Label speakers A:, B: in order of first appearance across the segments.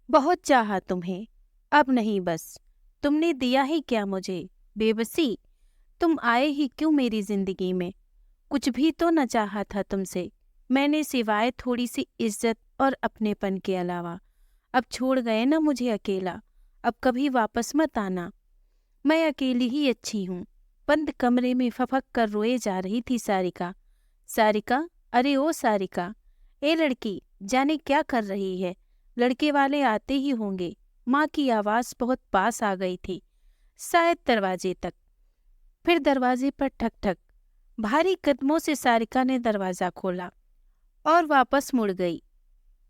A: बहुत चाहा तुम्हें, अब नहीं बस। तुमने दिया ही क्या मुझे, बेबसी। तुम आए ही क्यों मेरी जिंदगी में। कुछ भी तो न चाहा था तुमसे मैंने, सिवाय थोड़ी सी इज्जत और अपनेपन के अलावा। अब छोड़ गए ना मुझे अकेला, अब कभी वापस मत आना। मैं अकेली ही अच्छी हूँ। बंद कमरे में फपक कर रोए जा रही थी सारिका। सारिका, अरे ओ सारिका, ए लड़की, जाने क्या कर रही है। लड़के वाले आते ही होंगे। माँ की आवाज़ बहुत पास आ गई थी, शायद दरवाजे तक। फिर दरवाजे पर ठक ठक। भारी कदमों से सारिका ने दरवाज़ा खोला और वापस मुड़ गई।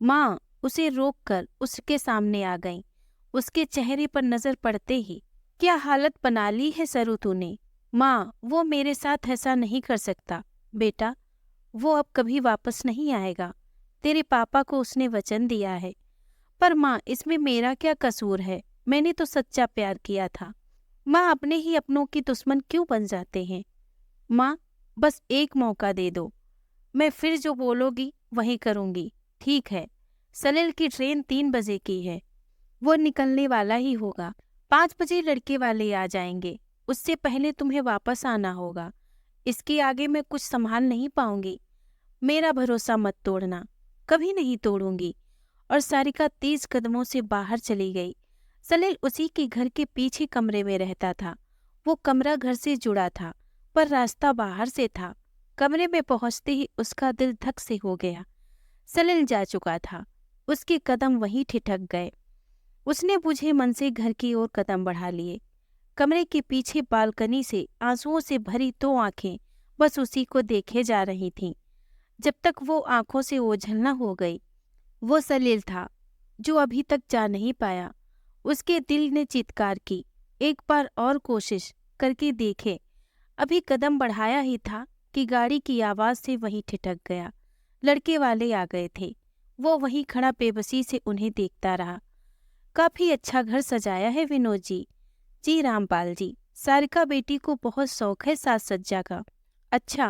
A: माँ उसे रोककर उसके सामने आ गईं। उसके चेहरे पर नजर पड़ते ही, क्या हालत बना ली है सरू तूने। माँ, वो मेरे साथ ऐसा नहीं कर सकता बेटा। वो अब कभी वापस नहीं आएगा। तेरे पापा को उसने वचन दिया है। पर माँ, इसमें मेरा क्या कसूर है। मैंने तो सच्चा प्यार किया था। माँ, अपने ही अपनों की दुश्मन क्यों बन जाते हैं। माँ, बस एक मौका दे दो। मैं फिर जो बोलोगी वही करूँगी। ठीक है। सलील की ट्रेन 3 बजे की है। वो निकलने वाला ही होगा। 5 बजे लड़के वाले आ जाएंगे। उससे पहले तुम्हें वापस आना होगा। इसके आगे मैं कुछ संभाल नहीं पाऊंगी। मेरा भरोसा मत तोड़ना। कभी नहीं तोड़ूंगी। और सारिका तेज कदमों से बाहर चली गई। सलील उसी के घर के पीछे कमरे में रहता था। वो कमरा घर से जुड़ा था, पर रास्ता बाहर से था। कमरे में पहुंचते ही उसका दिल धक से हो गया। सलील जा चुका था। उसके कदम वहीं ठिठक गए। उसने बुझे मन से घर की ओर कदम बढ़ा लिए। कमरे के पीछे बालकनी से आंसुओं से भरी 2 आंखें बस उसी को देखे जा रही थीं। जब तक वो आंखों से ओझल न हो गई। वो सलील था जो अभी तक जा नहीं पाया। उसके दिल ने चीत्कार की, एक बार और कोशिश करके देखे। अभी कदम बढ़ाया ही था कि गाड़ी की आवाज़ से वहीं ठिठक गया। लड़के वाले आ गए थे। वो वहीं खड़ा बेबसी से उन्हें देखता रहा। काफी अच्छा घर सजाया है विनोद जी। जी रामपाल जी, सारिका बेटी को बहुत शौक है साज सज्जा का। अच्छा,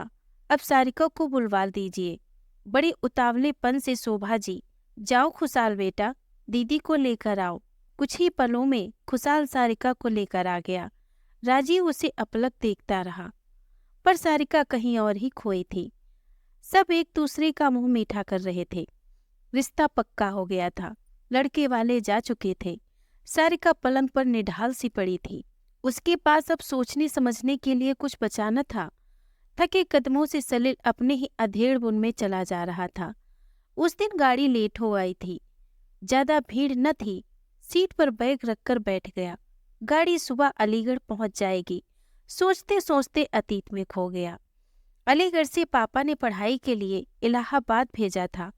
A: अब सारिका को बुलवा दीजिए। बड़े उतावलेपन से शोभा जी, जाओ खुशाल बेटा, दीदी को लेकर आओ। कुछ ही पलों में खुशाल सारिका को लेकर आ गया। राजीव उसे अपलक देखता रहा, पर सारिका कहीं और ही खोई थी। सब एक दूसरे का मुंह मीठा कर रहे थे। रिश्ता पक्का हो गया था। लड़के वाले जा चुके थे। सारिका पलंग पर निढाल सी पड़ी थी। उसके पास अब सोचने समझने के लिए कुछ बचा न था। थके कदमों से सलील अपने ही अधेड़ बुन में चला जा रहा था। उस दिन गाड़ी लेट हो आई थी। ज्यादा भीड़ न थी। सीट पर बैग रखकर बैठ गया। गाड़ी सुबह अलीगढ़ पहुंच जाएगी। सोचते सोचते अतीत में खो गया। अलीगढ़ से पापा ने पढ़ाई के लिए इलाहाबाद भेजा था।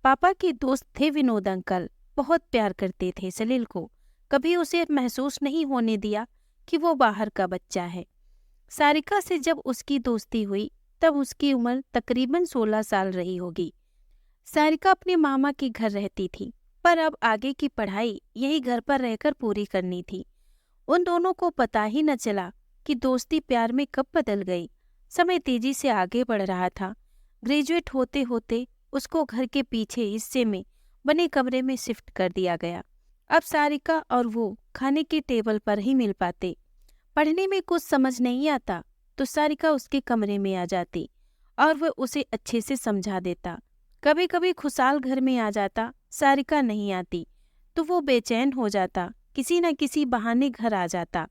A: पापा के दोस्त थे विनोद अंकल। बहुत प्यार करते थे सलील को। कभी उसे महसूस नहीं होने दिया कि वो बाहर का बच्चा है। सारिका से जब उसकी दोस्ती हुई तब उसकी उम्र तकरीबन 16 साल रही होगी। सारिका अपने मामा के घर रहती थी, पर अब आगे की पढ़ाई यही घर पर रहकर पूरी करनी थी। उन दोनों को पता ही न चला कि दोस्ती प्यार में कब बदल गई। समय तेजी से आगे बढ़ रहा था। ग्रेजुएट होते होते उसको घर के पीछे हिस्से में बने कमरे में शिफ्ट कर दिया गया। अब सारिका और वो खाने के टेबल पर ही मिल पाते। पढ़ने में कुछ समझ नहीं आता तो सारिका उसके कमरे में आ जाती और वह उसे अच्छे से समझा देता। कभी कभी खुशाल घर में आ जाता, सारिका नहीं आती तो वो बेचैन हो जाता, किसी न किसी बहाने घर आ जाता।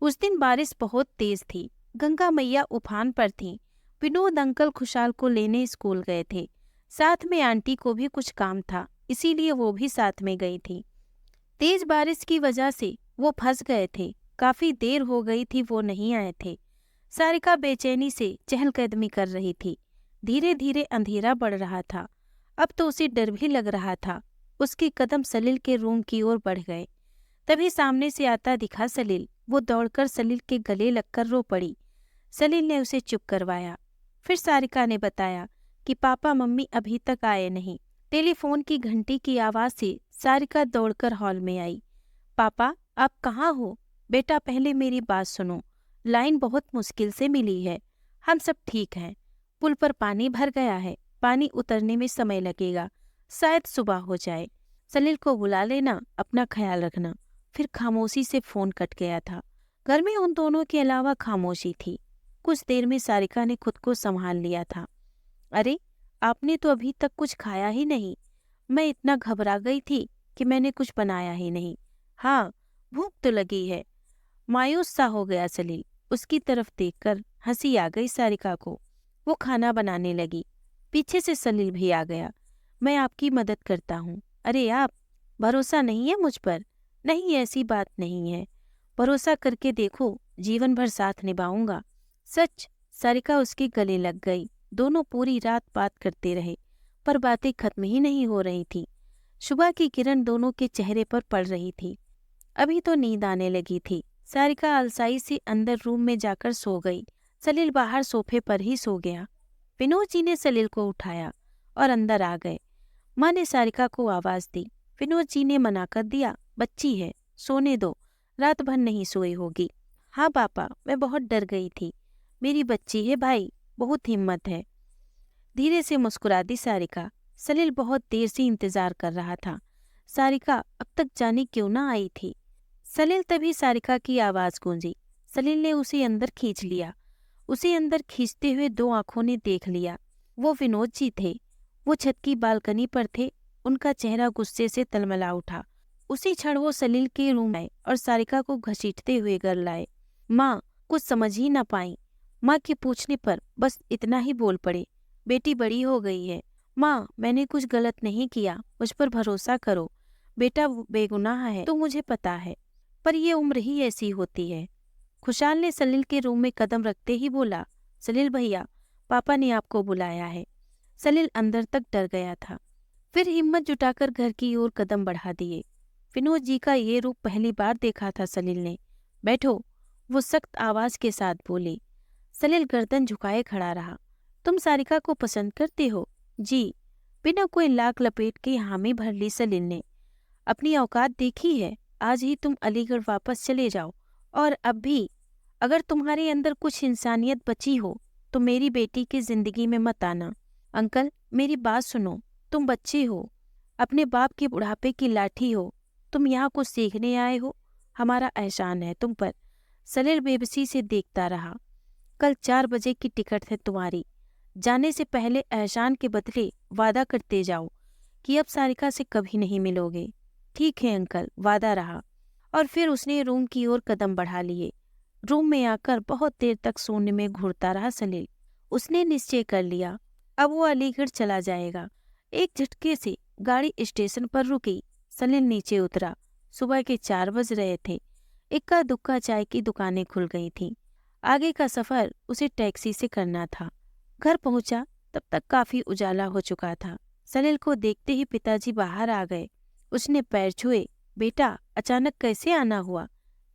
A: उस दिन बारिश बहुत तेज थी। गंगा मैया उफान पर थीं। विनोद अंकल खुशाल को लेने स्कूल गए थे। साथ में आंटी को भी कुछ काम था, इसीलिए वो भी साथ में गई थी। तेज बारिश की वजह से वो फंस गए थे। काफी देर हो गई थी वो नहीं आए थे। सारिका बेचैनी से चहलकदमी कर रही थी। धीरे धीरे अंधेरा बढ़ रहा था। अब तो उसे डर भी लग रहा था। उसके कदम सलील के रूम की ओर बढ़ गए। तभी सामने से आता दिखा सलील। वो दौड़कर सलील के गले लगकर रो पड़ी। सलील ने उसे चुप करवाया। फिर सारिका ने बताया कि पापा मम्मी अभी तक आए नहीं। टेलीफोन की घंटी की आवाज से सारिका दौड़कर हॉल में आई। पापा, आप कहाँ हो? बेटा, पहले मेरी बात सुनो। लाइन बहुत मुश्किल से मिली है। हम सब ठीक हैं। पुल पर पानी भर गया है। पानी उतरने में समय लगेगा। शायद सुबह हो जाए। सलील को बुला लेना, अपना ख्याल रखना। फिर खामोशी से फोन कट गया था। घर में उन दोनों के अलावा खामोशी थी। कुछ देर में सारिका ने खुद को संभाल लिया था। अरे, आपने तो अभी तक कुछ खाया ही नहीं। मैं इतना घबरा गई थी कि मैंने कुछ बनाया ही नहीं। हाँ, भूख तो लगी है। मायूस सा हो गया सलील। उसकी तरफ देखकर हंसी आ गई सारिका को। वो खाना बनाने लगी। पीछे से सलील भी आ गया। मैं आपकी मदद करता हूँ। अरे आप, भरोसा नहीं है मुझ पर? नहीं, ऐसी बात नहीं है। भरोसा करके देखो, जीवन भर साथ निभाऊंगा। सच। सारिका उसके गले लग गई। दोनों पूरी रात बात करते रहे, पर बातें खत्म ही नहीं हो रही थी। सुबह की किरण दोनों के चेहरे पर पड़ रही थी। अभी तो नींद आने लगी थी। सारिका अलसाई से अंदर रूम में जाकर सो गई। सलील बाहर सोफे पर ही सो गया। विनोद जी ने सलील को उठाया और अंदर आ गए। माँ ने सारिका को आवाज दी। विनोद जी ने मना कर दिया, बच्ची है, सोने दो, रात भर नहीं सोई होगी। हाँ पापा, मैं बहुत डर गई थी। मेरी बच्ची है भाई, बहुत हिम्मत है। धीरे से मुस्कुरा दी सारिका। सलील बहुत देर से इंतजार कर रहा था। सारिका अब तक जाने क्यों ना आई थी। सलील, तभी सारिका की आवाज गूंजी। सलील ने उसे अंदर खींच लिया। उसे अंदर खींचते हुए दो आंखों ने देख लिया। वो विनोद जी थे। वो छत की बालकनी पर थे। उनका चेहरा गुस्से से तलमला उठा। उसी क्षण वो सलील के रूम आए और सारिका को घसीटते हुए घर लाए। माँ कुछ समझ ही न पाई। माँ के पूछने पर बस इतना ही बोल पड़े, बेटी बड़ी हो गई है। माँ, मैंने कुछ गलत नहीं किया, मुझ पर भरोसा करो। बेटा बेगुनाह है तो मुझे पता है, पर ये उम्र ही ऐसी होती है। खुशहाल ने सलील के रूम में कदम रखते ही बोला, सलील भैया, पापा ने आपको बुलाया है। सलील अंदर तक डर गया था। फिर हिम्मत जुटाकर घर की ओर कदम बढ़ा दिए। विनोद जी का ये रूप पहली बार देखा था सलील ने। बैठो, वो सख्त आवाज के साथ बोली। सलील गर्दन झुकाए खड़ा रहा। तुम सारिका को पसंद करते हो? जी। बिना कोई लाख लपेट के हामी भर ली सलील ने। अपनी औकात देखी है। आज ही तुम अलीगढ़ वापस चले जाओ, और अब भी अगर तुम्हारे अंदर कुछ इंसानियत बची हो तो मेरी बेटी की जिंदगी में मत आना। अंकल, मेरी बात सुनो। तुम बच्चे हो, अपने बाप के बुढ़ापे की लाठी हो। तुम यहाँ कुछ सीखने आए हो, हमारा एहसान है तुम पर। सलील बेबसी से देखता रहा। कल 4 बजे की टिकट है तुम्हारी। जाने से पहले एहसान के बदले वादा करते जाओ कि अब सारिका से कभी नहीं मिलोगे। ठीक है अंकल, वादा रहा। और फिर उसने रूम की ओर कदम बढ़ा लिए। रूम में आकर बहुत देर तक सोने में घूरता रहा सलील। उसने निश्चय कर लिया, अब वो अलीगढ़ चला जाएगा। एक झटके से गाड़ी स्टेशन पर रुकी। सलील नीचे उतरा। सुबह के 4 बज रहे थे। इक्का दुक्का चाय की दुकानें खुल गई थीं। आगे का सफर उसे टैक्सी से करना था। घर पहुंचा तब तक काफी उजाला हो चुका था। सलील को देखते ही पिताजी बाहर आ गए। उसने पैर छुए। बेटा, अचानक कैसे आना हुआ?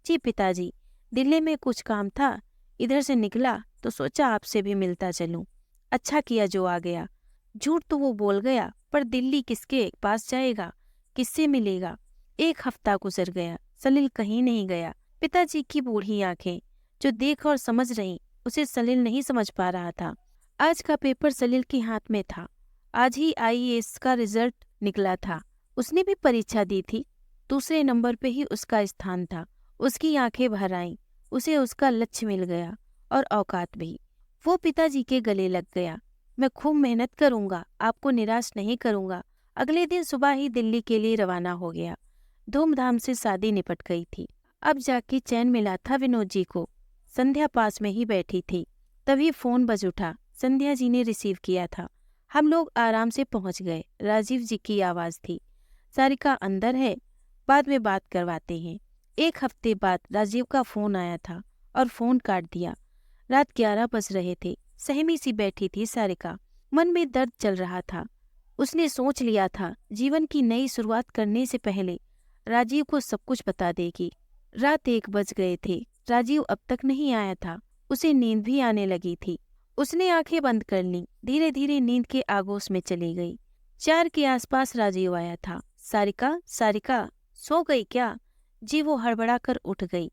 A: जी पिताजी, दिल्ली में कुछ काम था, इधर से निकला तो सोचा आपसे भी मिलता चलूं। अच्छा किया जो आ गया। झूठ तो वो बोल गया, पर दिल्ली किसके पास जाएगा, किससे मिलेगा? 1 हफ्ता गुजर गया, सलील कहीं नहीं गया। पिताजी की बूढ़ी आंखें जो देख और समझ रही, उसे सलील नहीं समझ पा रहा था। आज का पेपर सलील के हाथ में था। आज ही आईएएस का रिजल्ट निकला था। उसने भी परीक्षा दी थी। दूसरे नंबर पे ही उसका स्थान था। उसकी आंखें भर आईं। उसे उसका लक्ष्य मिल गया और औकात भी। वो पिताजी के गले लग गया। मैं खूब मेहनत करूंगा, आपको निराश नहीं करूंगा। अगले दिन सुबह ही दिल्ली के लिए रवाना हो गया। धूमधाम से शादी निपट गई थी। अब जाके चैन मिला था विनोद जी को। संध्या पास में ही बैठी थी। तभी फोन बज उठा। संध्या जी ने रिसीव किया था। हम लोग आराम से पहुंच गए। राजीव जी की आवाज थी। सारिका अंदर है, बाद में बात करवाते हैं। 1 हफ्ते बाद राजीव का फोन आया था और फोन काट दिया। रात 11 बज रहे थे। सहमी सी बैठी थी सारिका। मन में दर्द चल रहा था। उसने सोच लिया था जीवन की नई शुरुआत करने से पहले राजीव को सब कुछ बता देगी। रात 1 बज गए थे। राजीव अब तक नहीं आया था। उसे नींद भी आने लगी थी। उसने आंखें बंद कर लीं। धीरे धीरे नींद के आगोश में चली गई। 4 के आसपास राजीव आया था। सारिका, सारिका, सो गई क्या? जी, वो हड़बड़ा कर उठ गई।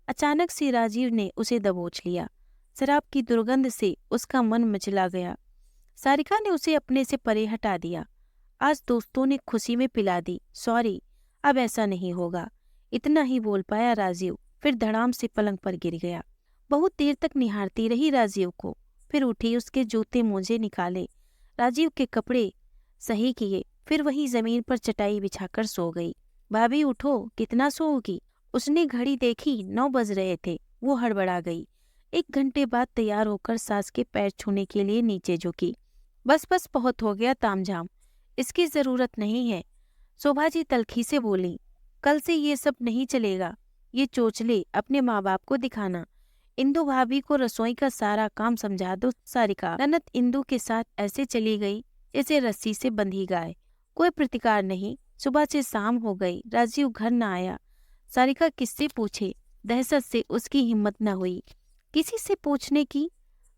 A: अचानक से राजीव ने उसे दबोच लिया। शराब की दुर्गंध से उसका मन मचला गया। सारिका ने उसे अपने से परे हटा दिया। आज दोस्तों ने खुशी में पिला दी, सॉरी, अब ऐसा नहीं होगा। इतना ही बोल पाया राजीव, फिर धड़ाम से पलंग पर गिर गया। बहुत देर तक निहारती रही राजीव को, फिर उठी, उसके जूते मोजे निकाले, राजीव के कपड़े सही किए, फिर वहीं जमीन पर चटाई बिछाकर सो गई। भाभी उठो, कितना सोओगी? उसने घड़ी देखी, 9 बज रहे थे। वो हड़बड़ा गई। 1 घंटे बाद तैयार होकर सास के पैर छूने के लिए नीचे झुकी। बस बस, बहुत हो गया तामझाम, इसकी जरूरत नहीं है। शोभा जी तल्खी से बोली, कल से ये सब नहीं चलेगा। ये चोचले अपने माँ बाप को दिखाना। इंदु भाभी को रसोई का सारा काम समझा दो। सारिका ननद इंदु के साथ ऐसे चली गई जैसे रस्सी से बंधी गाय। कोई प्रतिकार नहीं। सुबह से शाम हो गई, राजीव घर न आया। सारिका किससे पूछे? दहशत से उसकी हिम्मत न हुई किसी से पूछने की।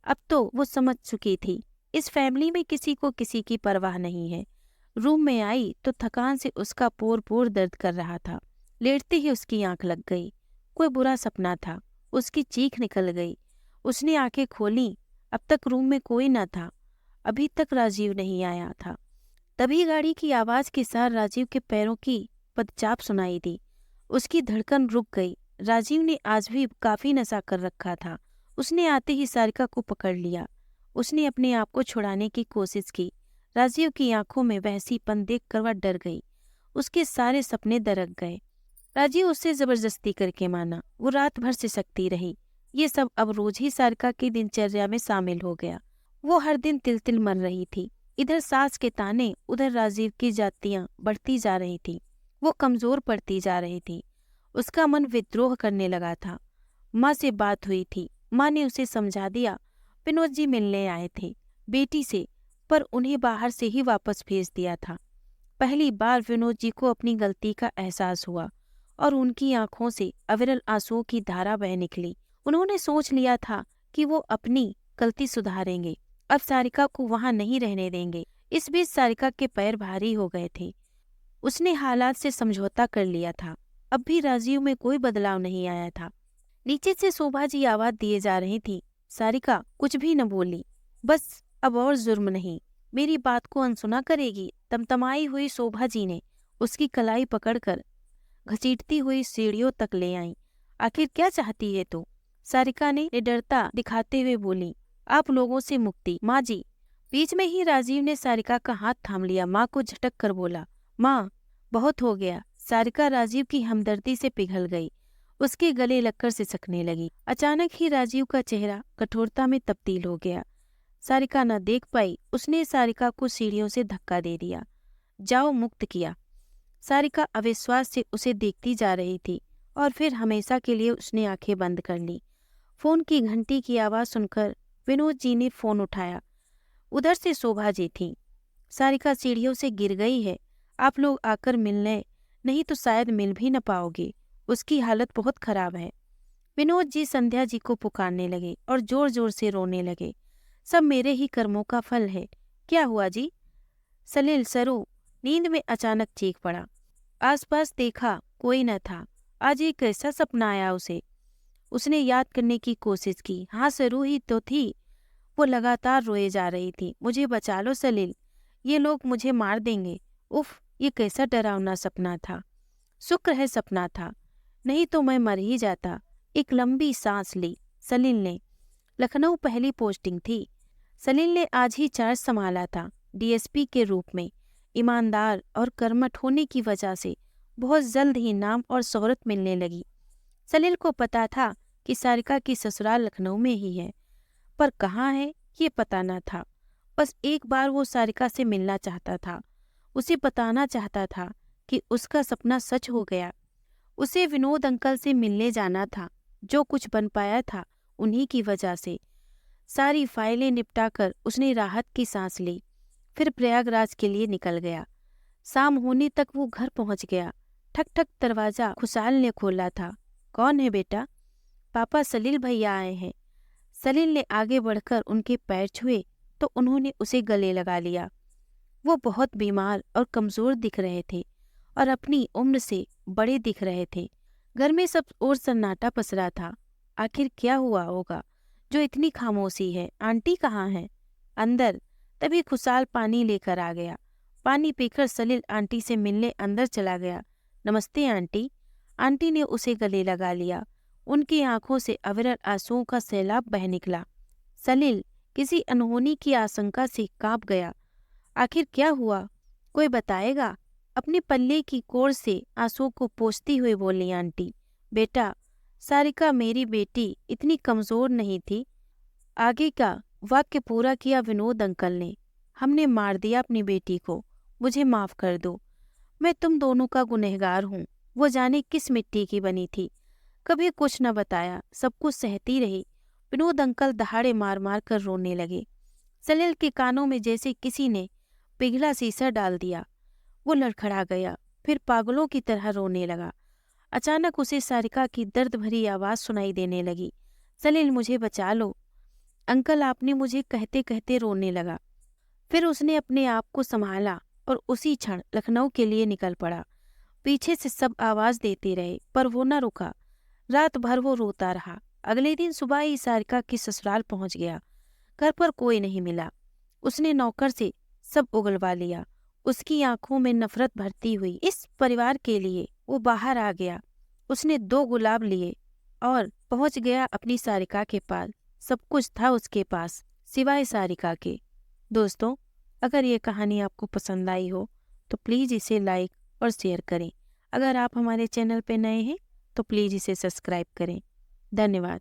A: अब तो वो समझ चुकी थी, इस फैमिली में किसी को किसी की परवाह नहीं है। रूम में आई तो थकान से उसका पोर पोर दर्द कर रहा था। लेटते ही उसकी आंख लग गई। कोई बुरा सपना था। उसकी चीख निकल गई। उसने आंखें खोली। अब तक रूम में कोई न था। अभी तक राजीव नहीं आया था। तभी गाड़ी की आवाज के साथ राजीव के पैरों की पदचाप सुनाई दी। उसकी धड़कन रुक गई। राजीव ने आज भी काफी नशा कर रखा था। उसने आते ही सारिका को पकड़ लिया। उसने अपने आप को छुड़ाने की कोशिश की। राजीव की आंखों में वहसीपन देखकर वह डर गई। उसके सारे सपने दरक गए। राजीव उससे जबरदस्ती करके माना। वो रात भर सिसकती रही। ये सब अब रोज ही सारिका की दिनचर्या में शामिल हो गया। वो हर दिन तिल तिल मर रही थी। इधर सास के ताने, उधर राजीव की जातियां बढ़ती जा रही थी। वो कमजोर पड़ती जा रही थी। उसका मन विद्रोह करने लगा था। माँ से बात हुई थी। माँ ने उसे समझा दिया। विनोद जी मिलने आए थे बेटी से, पर उन्हें बाहर से ही वापस भेज दिया था। पहली बार विनोद जी को अपनी गलती का एहसास हुआ और उनकी आंखों से अविरल आंसुओं की धारा बह निकली। उन्होंने सोच लिया था कि वो अपनी गलती सुधारेंगे, अब सारिका को वहां नहीं रहने देंगे। इस बीच सारिका के पैर भारी हो गए थे। उसने हालात से समझौता कर लिया था। अब भी राजीव में कोई बदलाव नहीं आया था। नीचे से शोभा जी आवाज दिए जा रही थी। सारिका कुछ भी न बोली। बस अब और जुर्म नहीं, मेरी बात को अनसुना करेगी? तमतमाई हुई शोभा जी ने उसकी कलाई पकड़कर घसीटती हुई सीढ़ियों तक ले आई। आखिर क्या चाहती है तू? सारिका ने निडरता दिखाते हुए बोली, आप लोगों से मुक्ति माँ जी। बीच में ही राजीव ने सारिका का हाथ थाम लिया। माँ को झटक कर बोला, माँ बहुत हो गया। सारिका राजीव की हमदर्दी से पिघल गई। उसके गले लगकर सिसकने लगी। अचानक ही राजीव का चेहरा कठोरता में तब्दील हो गया। सारिका न देख पाई। उसने सारिका को सीढ़ियों से धक्का दे दिया। जाओ, मुक्त किया। सारिका अविश्वास से उसे देखती जा रही थी और फिर हमेशा के लिए उसने आंखें बंद कर ली। फोन की घंटी की आवाज सुनकर विनोद जी ने फोन उठाया। उधर से शोभा जी थी। सारिका सीढ़ियों से गिर गई है, आप लोग आकर मिल लें, नहीं तो शायद मिल भी न पाओगे, उसकी हालत बहुत खराब है। विनोद जी संध्या जी को पुकारने लगे और जोर जोर से रोने लगे। सब मेरे ही कर्मों का फल है। क्या हुआ जी? सलील सरू नींद में अचानक चीख पड़ा। आसपास देखा, कोई न था। आज एक कैसा सपना आया उसे। उसने याद करने की कोशिश की। हाँ, सरू ही तो थी। वो लगातार रोए जा रही थी। मुझे बचा लो सलील, ये लोग मुझे मार देंगे। उफ, ये कैसा डरावना सपना था। शुक्र है सपना था, नहीं तो मैं मर ही जाता। एक लंबी सांस ली सलील ने। लखनऊ पहली पोस्टिंग थी। सलील ने आज ही चार्ज संभाला था। डीएसपी के रूप में ईमानदार और कर्मठ होने की वजह से बहुत जल्द ही नाम और शोहरत मिलने लगी। सलील को पता था कि सारिका की ससुराल लखनऊ में ही है, पर कहाँ है ये पता न था। बस एक बार वो सारिका से मिलना चाहता था। उसे बताना चाहता था कि उसका सपना सच हो गया। उसे विनोद अंकल से मिलने जाना था। जो कुछ बन पाया था उन्हीं की वजह से। सारी फाइलें निपटाकर उसने राहत की सांस ली, फिर प्रयागराज के लिए निकल गया। शाम होने तक वो घर पहुंच गया। ठक ठक दरवाजा खुशाल ने खोला था। कौन है बेटा? पापा, सलील भैया आए हैं। सलील ने आगे बढ़कर उनके पैर छुए तो उन्होंने उसे गले लगा लिया। वो बहुत बीमार और कमजोर दिख रहे थे और अपनी उम्र से बड़े दिख रहे थे। घर में सब और सन्नाटा पसरा था। आखिर क्या हुआ होगा जो इतनी खामोशी है? आंटी कहाँ है? अंदर। तभी खुशाल पानी लेकर आ गया। पानी पीकर सलील आंटी से मिलने अंदर चला गया। नमस्ते आंटी। आंटी ने उसे गले लगा लिया। उनकी आंखों से अविरल आंसुओं का सैलाब बह निकला। सलील किसी अनहोनी की आशंका से कांप गया। आखिर क्या हुआ, कोई बताएगा? अपने पल्ले की कोर से आंसुओं को पोंछती हुई बोली आंटी। बेटा, सारिका मेरी बेटी इतनी कमजोर नहीं थी। आगे का वाक्य पूरा किया विनोद अंकल ने। हमने मार दिया अपनी बेटी को, मुझे माफ कर दो। मैं तुम दोनों का गुनहगार हूँ। वो जाने किस मिट्टी की बनी थी, कभी कुछ न बताया, सब कुछ सहती रही। विनोद अंकल दहाड़े मार मार कर रोने लगे। सलील के कानों में जैसे किसी ने पिघला शीशा डाल दिया। वो लड़खड़ा गया, फिर पागलों की तरह रोने लगा। अचानक उसे सारिका की दर्द भरी आवाज सुनाई देने लगी। सलील, मुझे बचा लो अंकल, आपने मुझे कहते कहते रोने लगा। फिर उसने अपने आप को संभाला और उसी क्षण लखनऊ के लिए निकल पड़ा। पीछे से सब आवाज देते रहे पर वो न रुका। रात भर वो रोता रहा। अगले दिन सुबह ही सारिका की ससुराल पहुंच गया। घर पर कोई नहीं मिला। उसने नौकर से सब उगलवा लिया। उसकी आंखों में नफरत भरती हुई इस परिवार के लिए वो बाहर आ गया। उसने 2 गुलाब लिए और पहुंच गया अपनी सारिका के पास। सब कुछ था उसके पास सिवाय सारिका के। दोस्तों, अगर ये कहानी आपको पसंद आई हो तो प्लीज़ इसे लाइक और शेयर करें। अगर आप हमारे चैनल पर नए हैं तो प्लीज़ इसे सब्सक्राइब करें। धन्यवाद।